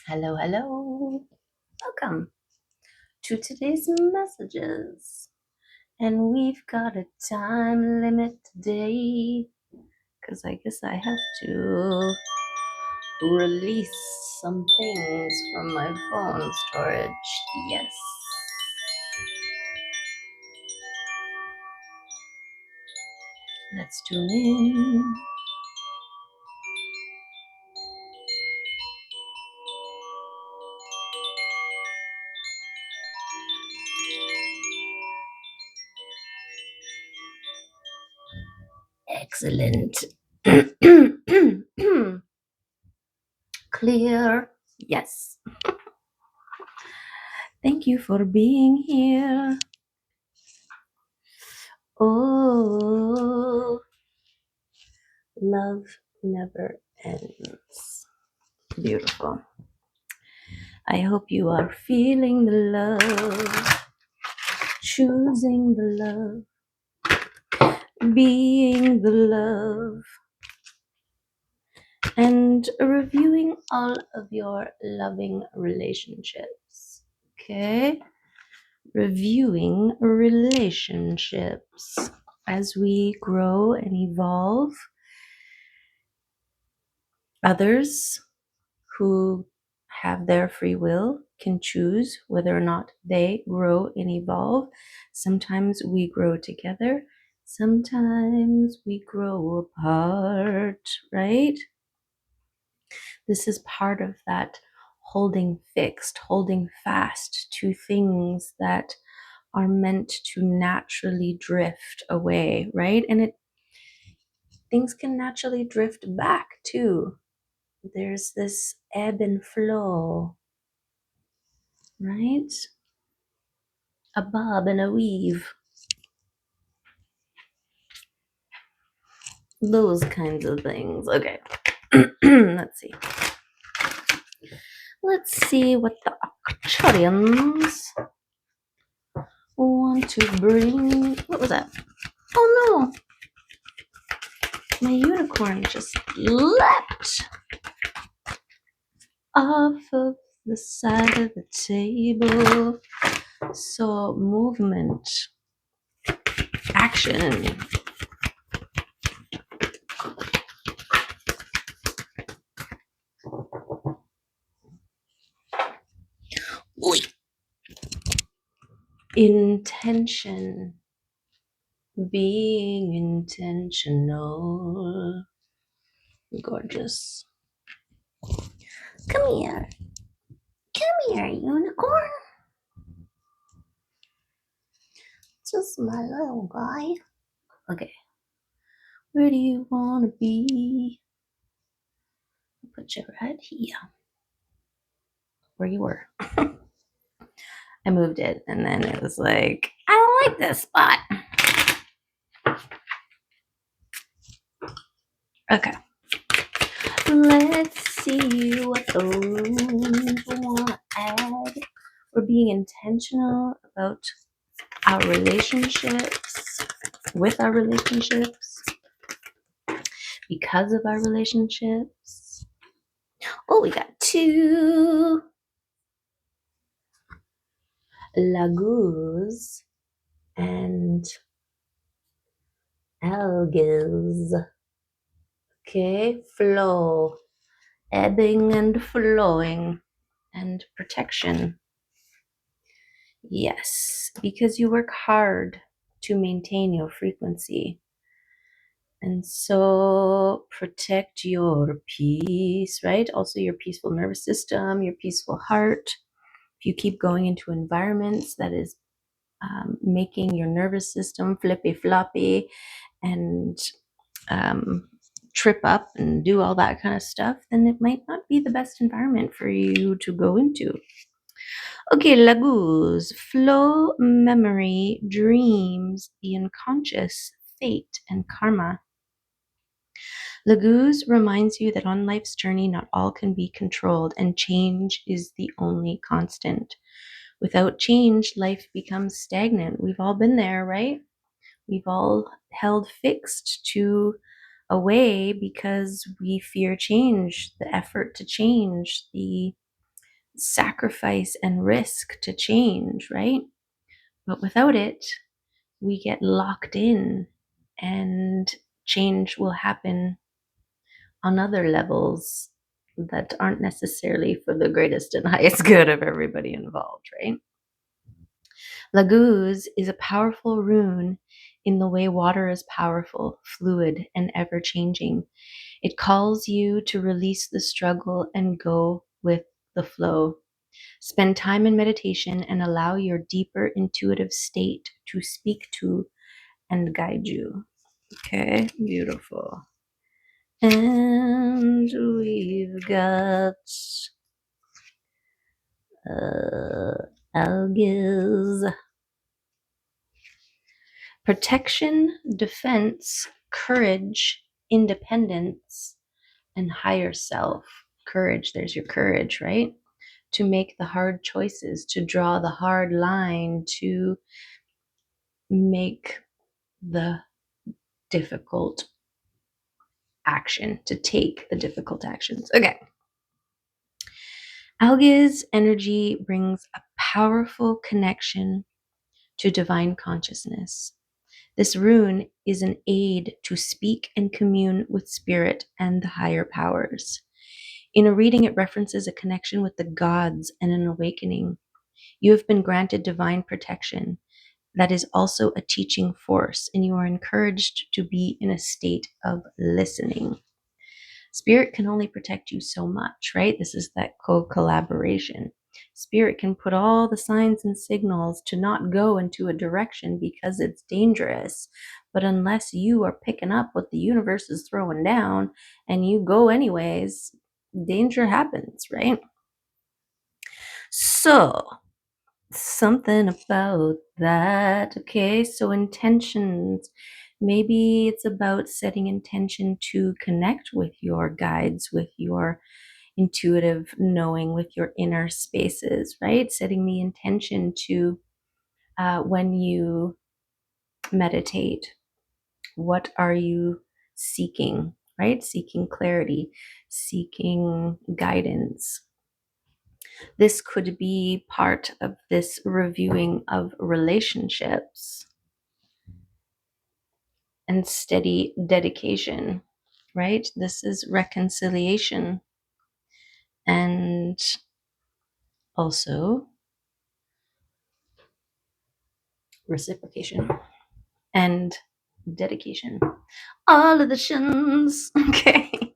Hello, hello. Welcome to today's messages. And we've got a time limit today because I guess I have to release some things from my phone storage. Yes. Let's tune in. Excellent. Clear. Yes. Thank you for being here. Oh, love never ends. Beautiful. I hope you are feeling the love, choosing the love, being the love, and reviewing all of your loving relationships. Okay? Reviewing relationships as we grow and evolve. Others who have their free will can choose whether or not they grow and evolve. Sometimes we grow together, sometimes we grow apart, right? This is part of that holding fixed, holding fast to things that are meant to naturally drift away, right? And things can naturally drift back too. There's this ebb and flow, right? A bob and a weave. Those kinds of things. Okay. Let's see. Let's see what the Arcturians want to bring. What was that? Oh no! My unicorn just leapt off of the side of the table. So, movement, action. Oy. Intention. Being intentional. Gorgeous. Come here. Come here, unicorn. Just my little guy. Okay. Where do you want to be? I'll put you right here. Where you were. I moved it and then it was like, I don't like this spot. Okay. Let's see what the rooms want to add. We're being intentional about our relationships, with our relationships, because of our relationships. Oh, we got two Laguz and Algiz. Okay, flow, ebbing and flowing, and protection. Yes, because you work hard to maintain your frequency. And so protect your peace, right? Also your peaceful nervous system, your peaceful heart. If you keep going into environments that is making your nervous system flippy floppy and trip up and do all that kind of stuff, then it might not be the best environment for you to go into. Okay, Laguz, flow, memory, dreams, the unconscious, fate, and karma. Laguz reminds you that on life's journey, not all can be controlled, and change is the only constant. Without change, life becomes stagnant. We've all been there, right? We've all held fixed to a way because we fear change, the effort to change, the sacrifice and risk to change, right? But without it, we get locked in, and change will happen on other levels that aren't necessarily for the greatest and highest good of everybody involved, right? Laguz is a powerful rune in the way water is powerful, fluid, and ever changing. It calls you to release the struggle and go with the flow. Spend time in meditation and allow your deeper intuitive state to speak to and guide you. Okay, beautiful. And we've got algiz. Protection, defense, courage, independence, and higher self. Courage, there's your courage, right? To make the hard choices, to draw the hard line, to make the difficult action, to take the difficult actions. Okay. Alga's energy brings a powerful connection to divine consciousness. This rune is an aid to speak and commune with spirit and the higher powers. In a reading, it references a connection with the gods and an awakening. You have been granted divine protection that is also a teaching force, and you are encouraged to be in a state of listening. Spirit can only protect you so much, right? This is that co-collaboration. Spirit can put all the signs and signals to not go into a direction because it's dangerous. But unless you are picking up what the universe is throwing down and you go anyways, danger happens, right? So, something about that. Okay, so intentions. Maybe it's about setting intention to connect with your guides, with your intuitive knowing, with your inner spaces, right? Setting the intention to when you meditate, what are you seeking, right? Seeking clarity, seeking guidance. This could be part of this reviewing of relationships and steady dedication, right? This is reconciliation and also reciprocation and dedication. All of the shins. Okay.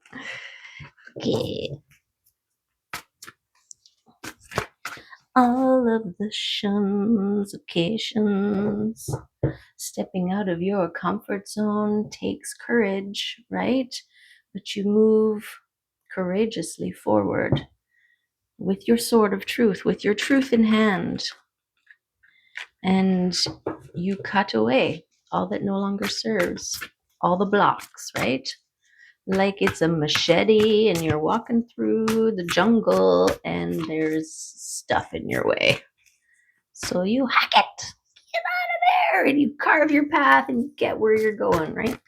Okay. All of the shuns, occasions. Stepping out of your comfort zone takes courage, right? But you move courageously forward with your sword of truth, with your truth in hand. And you cut away all that no longer serves, all the blocks, right? Like it's a machete and you're walking through the jungle and there's stuff in your way. So you hack it, get out of there, and you carve your path and you get where you're going, right?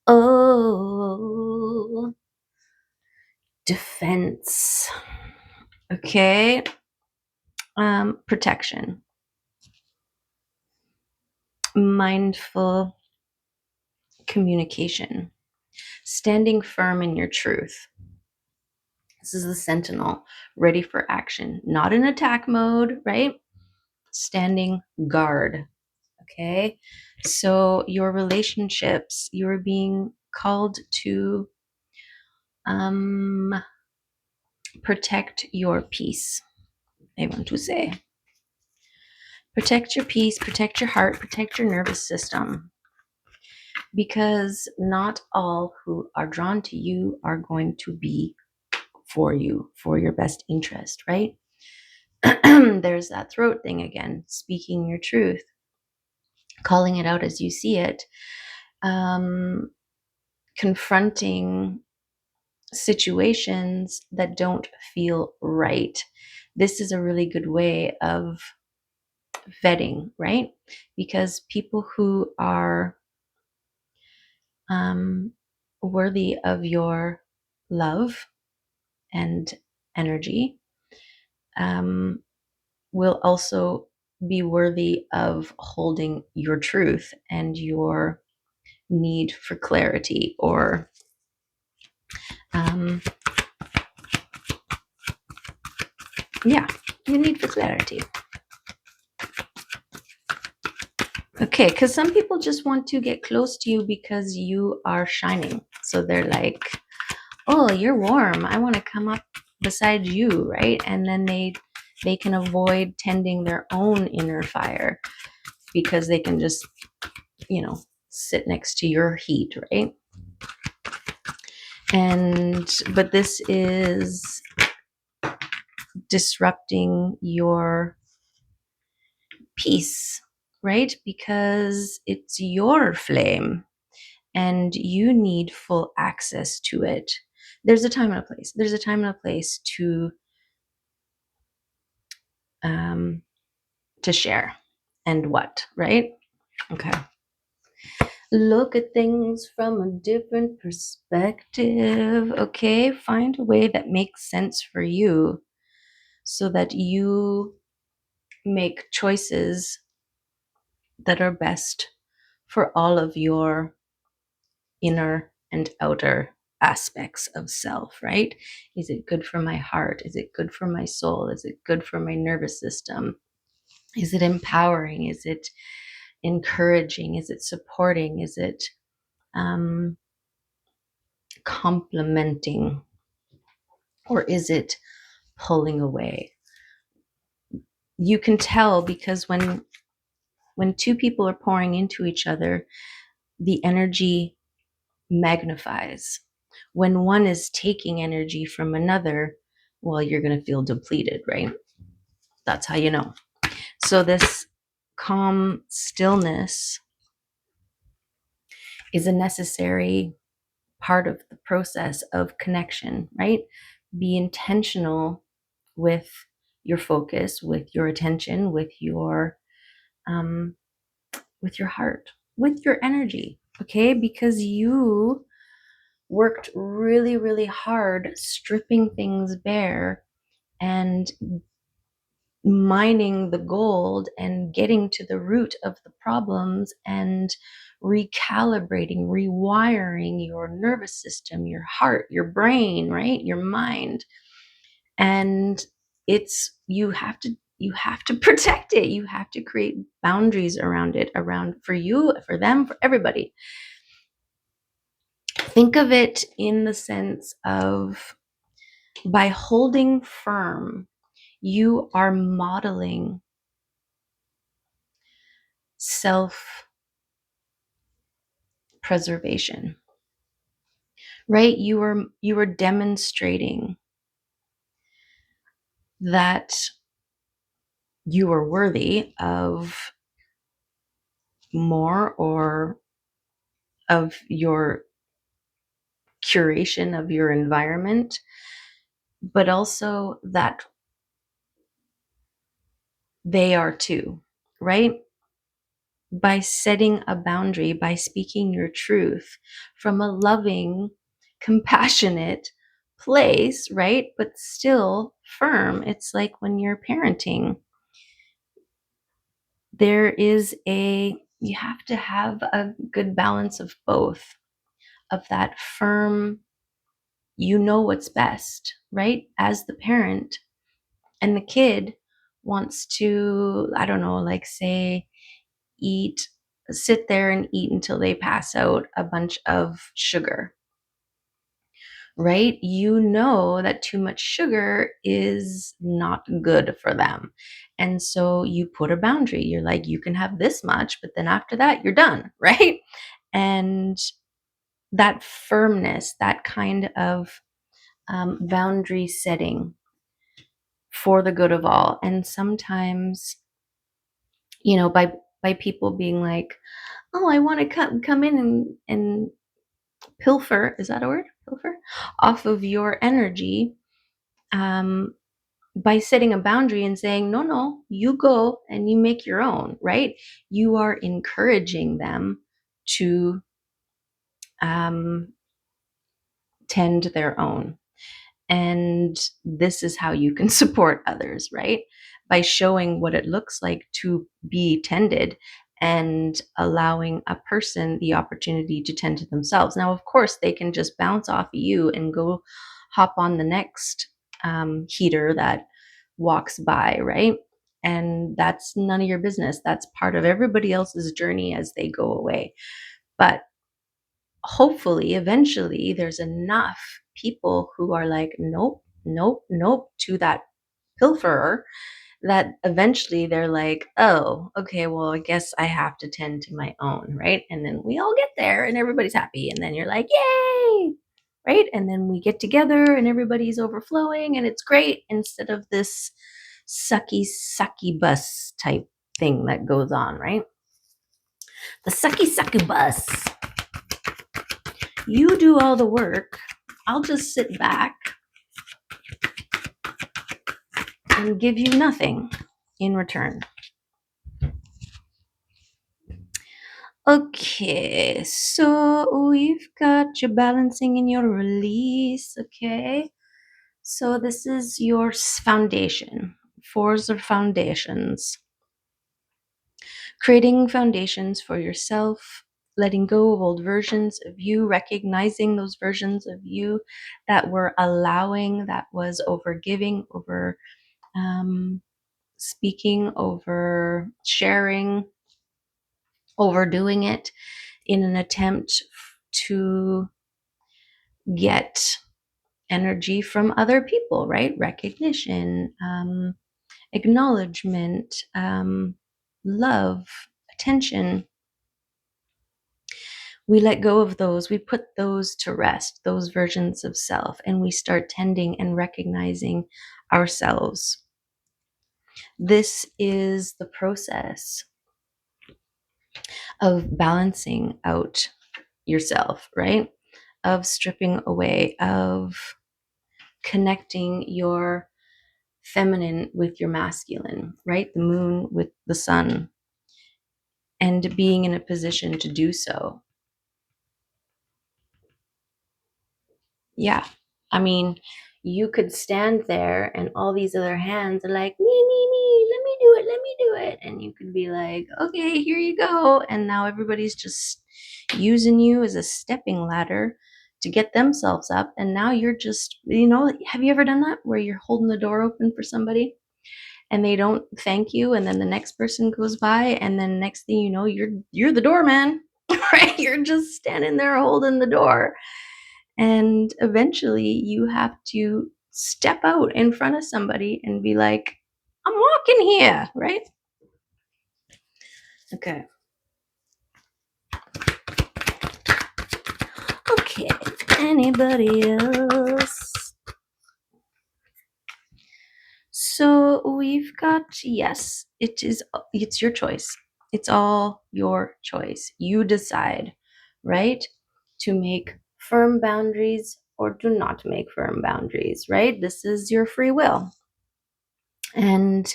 Oh, defense. Okay. Protection. Mindful communication. Standing firm in your truth. This is the sentinel, ready for action, not in attack mode, right? Standing guard. Okay. So your relationships, you're being called to protect your peace. I want to say, protect your peace, protect your heart, protect your nervous system. Because not all who are drawn to you are going to be for you, for your best interest, right? There's that throat thing again, speaking your truth, calling it out as you see it, confronting situations that don't feel right. This is a really good way of vetting, right? Because people who are worthy of your love and energy will also be worthy of holding your truth and your need for clarity, or your need for clarity. Okay, because some people just want to get close to you because you are shining. So they're like, oh, you're warm, I want to come up beside you, right? And then they can avoid tending their own inner fire because they can just, sit next to your heat, right? But this is disrupting your peace, right? Because it's your flame and you need full access to it. There's a time and a place. There's a time and a place to share and what, right? Okay. Look at things from a different perspective. Okay. Find a way that makes sense for you so that you make choices that are best for all of your inner and outer aspects of self, right? Is it good for my heart? Is it good for my soul? Is it good for my nervous system? Is it empowering? Is it encouraging? Is it supporting? Is it complementing? Or is it pulling away? You can tell because when two people are pouring into each other, the energy magnifies. When one is taking energy from another, well, you're going to feel depleted, right? That's how you know. So this calm stillness is a necessary part of the process of connection, right? Be intentional with your focus, with your attention, with your heart, with your energy, okay? Because you worked really, really hard stripping things bare and mining the gold and getting to the root of the problems and recalibrating, rewiring your nervous system, your heart, your brain, right? Your mind. And you have to protect it. You have to create boundaries around it, around for you, for them, for everybody. Think of it in the sense of, by holding firm, you are modeling self preservation, right? You are demonstrating that you are worthy of more, or of your curation of your environment, but also that they are too, right? By setting a boundary, by speaking your truth from a loving, compassionate place, right? But still firm. It's like when you're parenting, you have to have a good balance of both, of that firm, you know what's best, right? As the parent, and the kid wants to, I don't know, like say, sit there and eat until they pass out a bunch of sugar, right? You know that too much sugar is not good for them. And so you put a boundary. You're like, you can have this much, but then after that, you're done, right? And that firmness, that kind of boundary setting for the good of all. And sometimes, by people being like, oh, I want to come in and pilfer, is that a word? Pilfer? Off of your energy, by setting a boundary and saying, no, no, you go and you make your own, right? You are encouraging them to tend their own. And this is how you can support others, right? By showing what it looks like to be tended and allowing a person the opportunity to tend to themselves. Now, of course, they can just bounce off of you and go hop on the next heater that walks by, right? And that's none of your business. That's part of everybody else's journey as they go away. But hopefully, eventually, there's enough people who are like, nope, nope, nope, to that pilferer, that eventually they're like, oh, okay, well, I guess I have to tend to my own, right? And then we all get there and everybody's happy. And then you're like, yay, right? And then we get together and everybody's overflowing and it's great, instead of this sucky bus type thing that goes on, right? The sucky bus. You do all the work. I'll just sit back and give you nothing in return. Okay, so we've got your balancing and your release. Okay, so this is your foundation. Fours are foundations. Creating foundations for yourself, letting go of old versions of you, recognizing those versions of you that were allowing, that was over giving, over speaking, over sharing, overdoing it in an attempt to get energy from other people, right? Recognition, acknowledgement, love, attention. We let go of those, we put those to rest, those versions of self, and we start tending and recognizing ourselves. This is the process of balancing out yourself, right? Of stripping away, of connecting your feminine with your masculine, right? The moon with the sun, and being in a position to do so. Yeah. I mean, you could stand there and all these other hands are like, me, let me do it, let me do it. And you could be like, okay, here you go. And now everybody's just using you as a stepping ladder to get themselves up. And now you're just, have you ever done that where you're holding the door open for somebody and they don't thank you, and then the next person goes by, and then next thing you know, you're the doorman, right? You're just standing there holding the door. And eventually you have to step out in front of somebody and be like, I'm walking here, right? Okay. Okay. Anybody else? So we've got, yes, it's your choice. It's all your choice. You decide, right? To make firm boundaries or do not make firm boundaries, right? This is your free will. And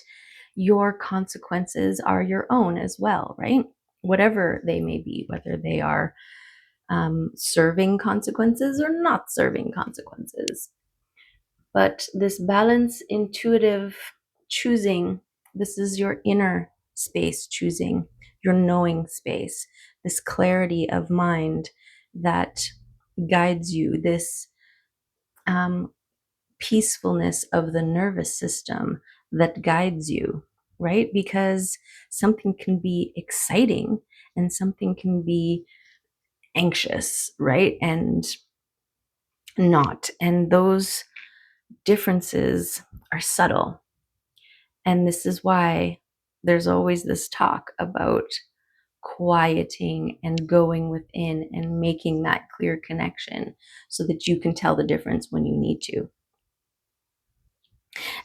your consequences are your own as well, right? Whatever they may be, whether they are serving consequences or not serving consequences. But this balance, intuitive choosing, this is your inner space choosing, your knowing space, this clarity of mind that guides you, this peacefulness of the nervous system that guides you, right? Because something can be exciting and something can be anxious, right? And not. And those differences are subtle. And this is why there's always this talk about quieting and going within and making that clear connection so that you can tell the difference when you need to.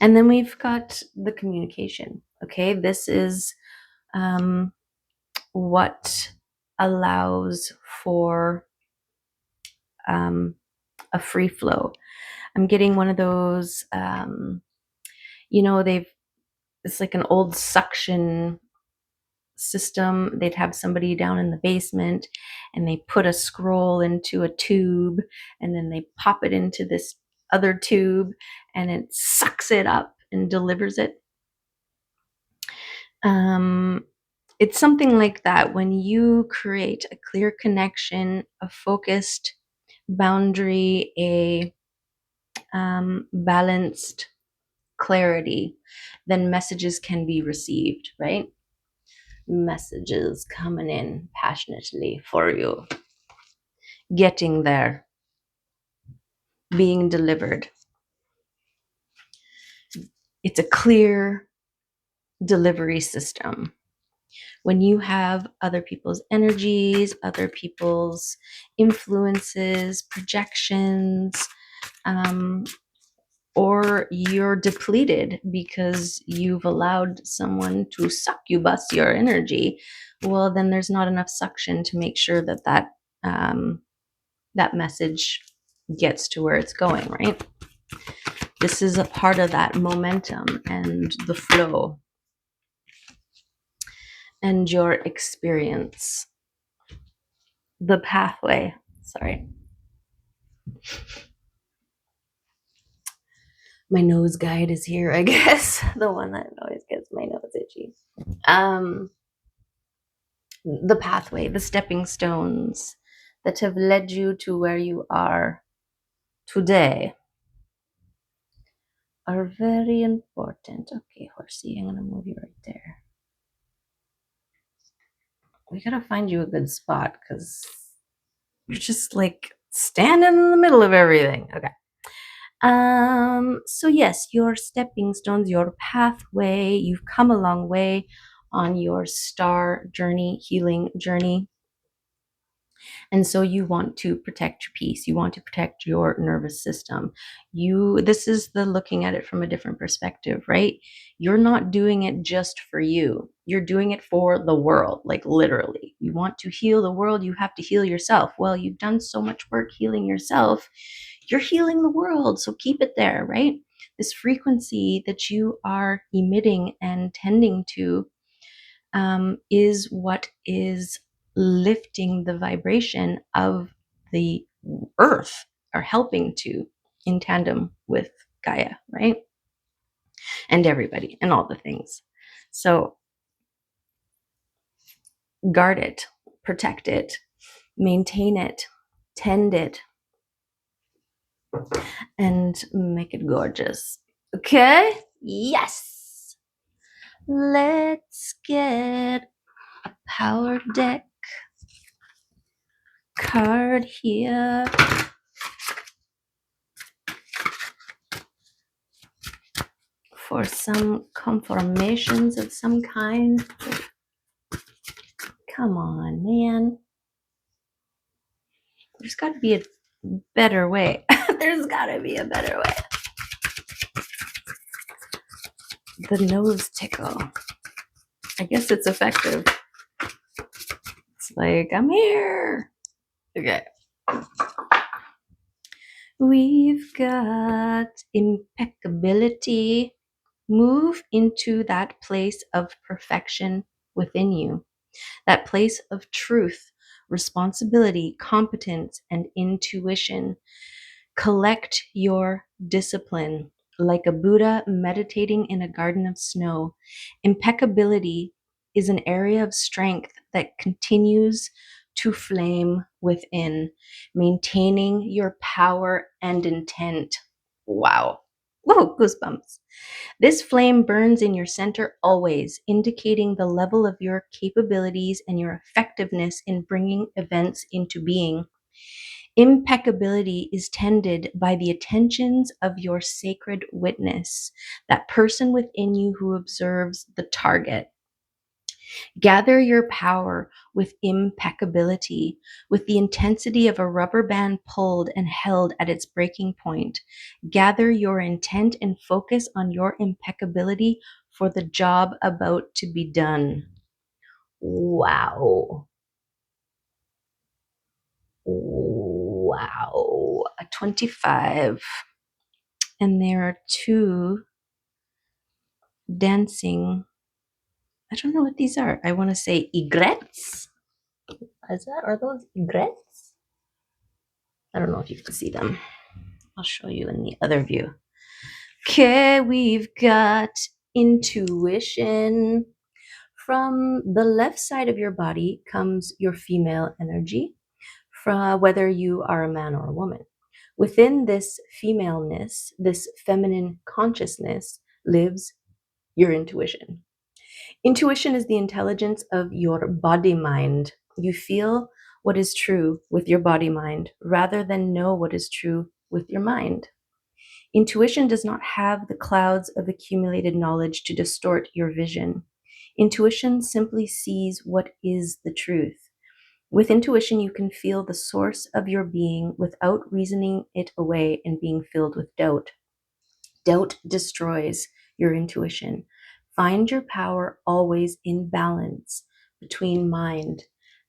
And then we've got the communication. Okay, this is what allows for a free flow. I'm getting one of those, it's like an old suction system. They'd have somebody down in the basement and they put a scroll into a tube and then they pop it into this other tube and it sucks it up and delivers it. It's something like that. When you create a clear connection, a focused boundary, a balanced clarity, then messages can be received, right? Messages coming in passionately for you, getting there, being delivered. It's a clear delivery system. When you have other people's energies, other people's influences, projections, or you're depleted because you've allowed someone to succubus your energy, well, then there's not enough suction to make sure that that message gets to where it's going, right? This is a part of that momentum and the flow and your experience, the pathway. Sorry. My nose guide is here, I guess. The one that always gets my nose itchy. The pathway, the stepping stones that have led you to where you are today are very important. Okay, horsey, I'm gonna move you right there. We gotta find you a good spot because you're just like standing in the middle of everything. Okay. So yes, your stepping stones, your pathway, you've come a long way on your star journey, healing journey. And so you want to protect your peace. You want to protect your nervous system. This is the looking at it from a different perspective, right? You're not doing it just for you. You're doing it for the world, like literally. You want to heal the world, you have to heal yourself. Well, you've done so much work healing yourself. You're healing the world. So keep it there, right? This frequency that you are emitting and tending to is what is lifting the vibration of the earth, or helping to, in tandem with Gaia, right? And everybody and all the things. So guard it, protect it, maintain it, tend it, and make it gorgeous. Okay? Yes. Let's get a power deck card here. For some confirmations of some kind. Come on, man. There's got to be a better way. There's got to be a better way. The nose tickle. I guess it's effective. It's like, I'm here. Okay. We've got impeccability. Move into that place of perfection within you, that place of truth, responsibility, competence, and intuition. Collect your discipline like a Buddha meditating in a garden of snow. Impeccability is an area of strength that continues to flame within, maintaining your power and intent. Wow. Whoa, goosebumps. This flame burns in your center always, indicating the level of your capabilities and your effectiveness in bringing events into being. Impeccability is tended by the attentions of your sacred witness, that person within you who observes the target. Gather your power with impeccability, with the intensity of a rubber band pulled and held at its breaking point. Gather your intent and focus on your impeccability for the job about to be done. Wow. Wow. A 25. And there are two dancing. I don't know what these are. I want to say egrets. Are those egrets? I don't know if you can see them. I'll show you in the other view. Okay, we've got intuition. From the left side of your body comes your female energy, from whether you are a man or a woman. Within this femaleness, this feminine consciousness, lives your intuition. Intuition is the intelligence of your body mind. You feel what is true with your body mind rather than know what is true with your mind. Intuition does not have the clouds of accumulated knowledge to distort your vision. Intuition simply sees what is the truth. With intuition, you can feel the source of your being without reasoning it away and being filled with doubt. Doubt destroys your intuition. Find your power always in balance between mind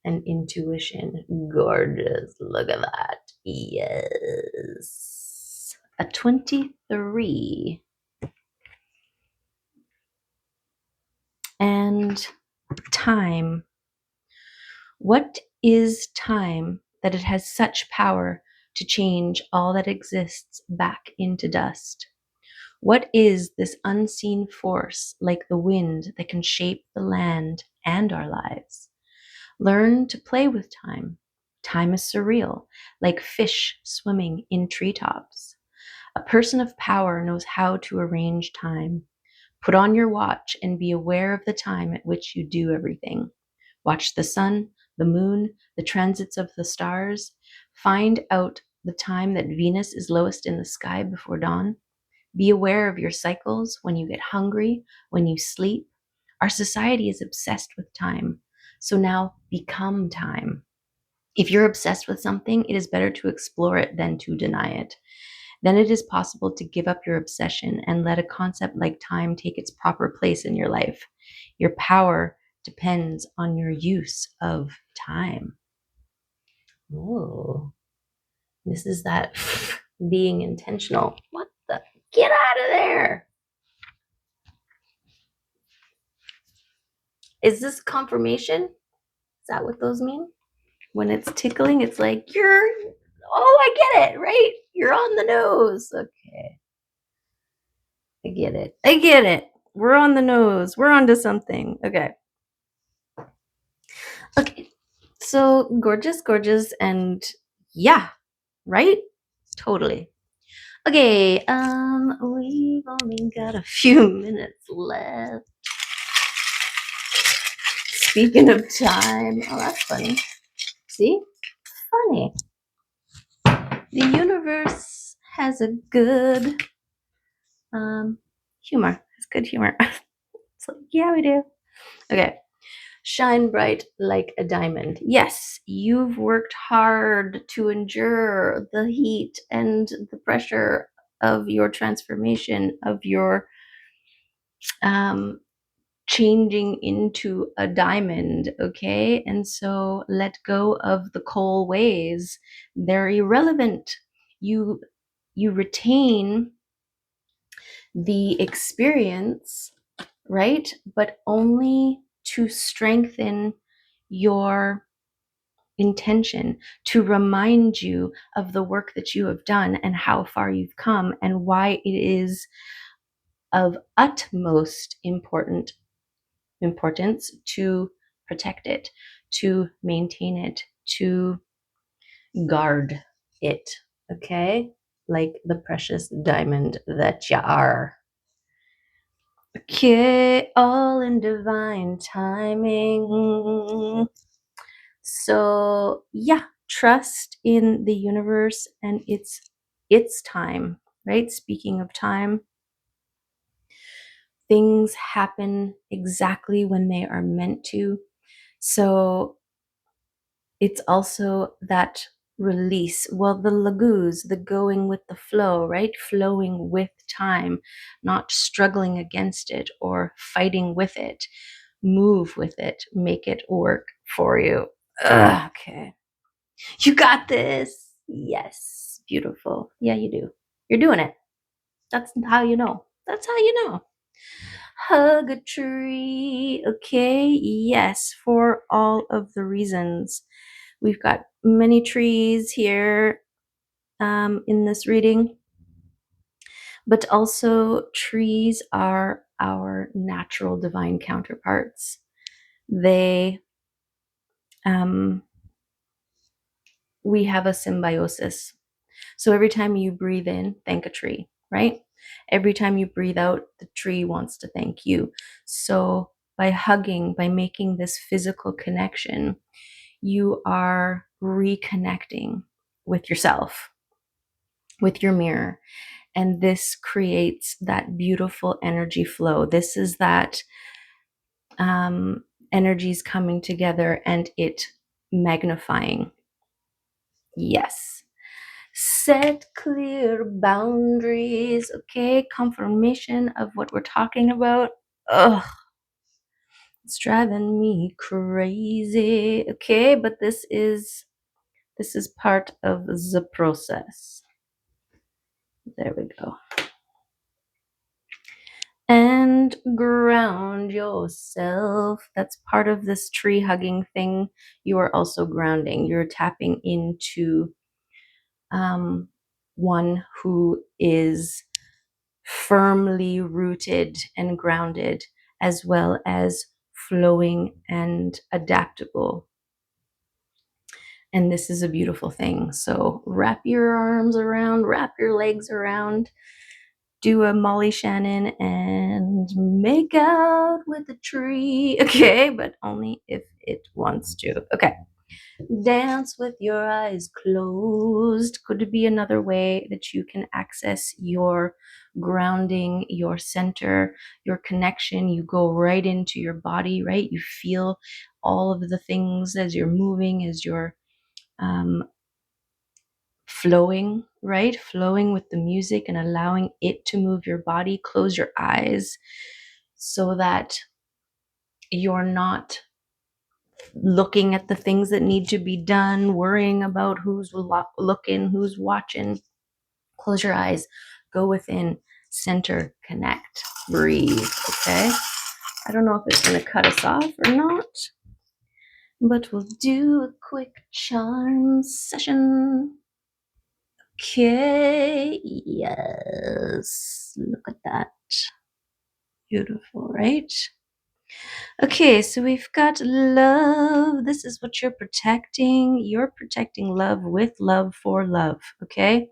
and intuition. Gorgeous. Look at that. Yes. A 23. And time. What is time that it has such power to change all that exists back into dust? What is this unseen force like the wind that can shape the land and our lives? Learn to play with time. Time is surreal, like fish swimming in treetops. A person of power knows how to arrange time. Put on your watch and be aware of the time at which you do everything. Watch the sun, the moon, the transits of the stars. Find out the time that Venus is lowest in the sky before dawn. Be aware of your cycles, when you get hungry, when you sleep. Our society is obsessed with time. So now become time. If you're obsessed with something, it is better to explore it than to deny it. Then it is possible to give up your obsession and let a concept like time take its proper place in your life. Your power depends on your use of time. Oh, this is that being intentional. What the? Get out of there. Is this confirmation? Is that what those mean? When it's tickling, it's like, oh, I get it, right? You're on the nose. Okay. I get it. I get it. We're on the nose. We're onto something. Okay. Okay. So gorgeous, gorgeous, and yeah, right? Totally. Okay, we've only got a few minutes left. Speaking of time, oh, that's funny. See? Funny. The universe has a good humor. It's good humor. It's like, yeah, we do. Okay. Shine bright like a diamond. Yes, you've worked hard to endure the heat and the pressure of your transformation, of your changing into a diamond, okay? And so let go of the coal ways. They're irrelevant. You retain the experience, right? But only to strengthen your intention, to remind you of the work that you have done and how far you've come and why it is of utmost importance to protect it, to maintain it, to guard it, okay? Like the precious diamond that you are. Okay, all in divine timing. So yeah, trust in the universe and its time, right? Speaking of time, things happen exactly when they are meant to. So it's also that release. Well, the laguz, the going with the flow, right? Flowing with time, not struggling against it or fighting with it. Move with it, make it work for you. Ugh, okay. You got this. Yes. Beautiful. Yeah, you do. You're doing it. That's how you know. That's how you know. Hug a tree. Okay. Yes. For all of the reasons. We've got many trees here in this reading. But also, trees are our natural divine counterparts. They, we have a symbiosis. So every time you breathe in, thank a tree, right? Every time you breathe out, the tree wants to thank you. So by hugging, by making this physical connection, you are reconnecting with yourself, with your mirror. And this creates that beautiful energy flow. This is that energies coming together and it magnifying. Yes. Set clear boundaries. Okay. Confirmation of what we're talking about. Ugh. It's driving me crazy. Okay. But this is part of the process. There we go. And ground yourself. That's part of this tree hugging thing. You are also grounding. You're tapping into one who is firmly rooted and grounded, as well as flowing and adaptable. And this is a beautiful thing. So wrap your arms around, wrap your legs around, do a Molly Shannon and make out with a tree. Okay, but only if it wants to. Okay. Dance with your eyes closed could be another way that you can access your grounding, your center, your connection. You go right into your body, right? You feel all of the things as you're moving, as you're flowing, right? Flowing with the music and allowing it to move your body. Close your eyes so that you're not looking at the things that need to be done, worrying about who's looking, who's watching. Close your eyes, go within, center, connect, breathe, okay? I don't know if it's going to cut us off or not, but we'll do a quick charm session. Okay, yes, look at that. Beautiful, right? Okay, so we've got love. This is what you're protecting. You're protecting love with love for love, okay?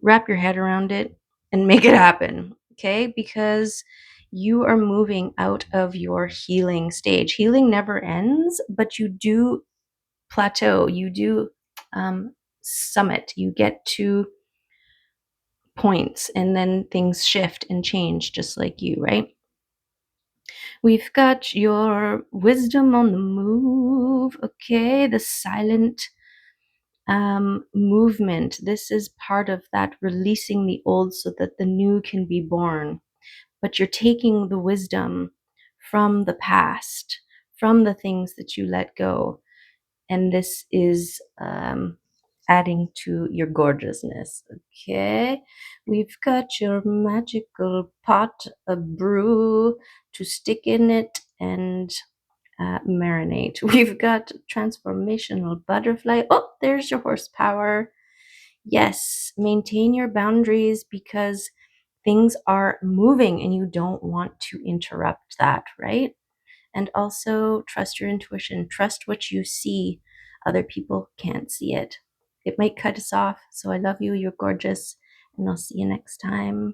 Wrap your head around it and make it happen, okay? Because you are moving out of your healing stage. Healing never ends, but you do plateau. You do summit. You get to points and then things shift and change just like you, right? We've got your wisdom on the move, okay? The silent movement. This is part of that releasing the old so that the new can be born. But you're taking the wisdom from the past, from the things that you let go. And this is adding to your gorgeousness. Okay, we've got your magical pot of brew to stick in it and marinate. We've got transformational butterfly. Oh, there's your horsepower. Yes, maintain your boundaries because things are moving and you don't want to interrupt that, right? And also trust your intuition, trust what you see. Other people can't see it. It might cut us off. So I love you. You're gorgeous. And I'll see you next time.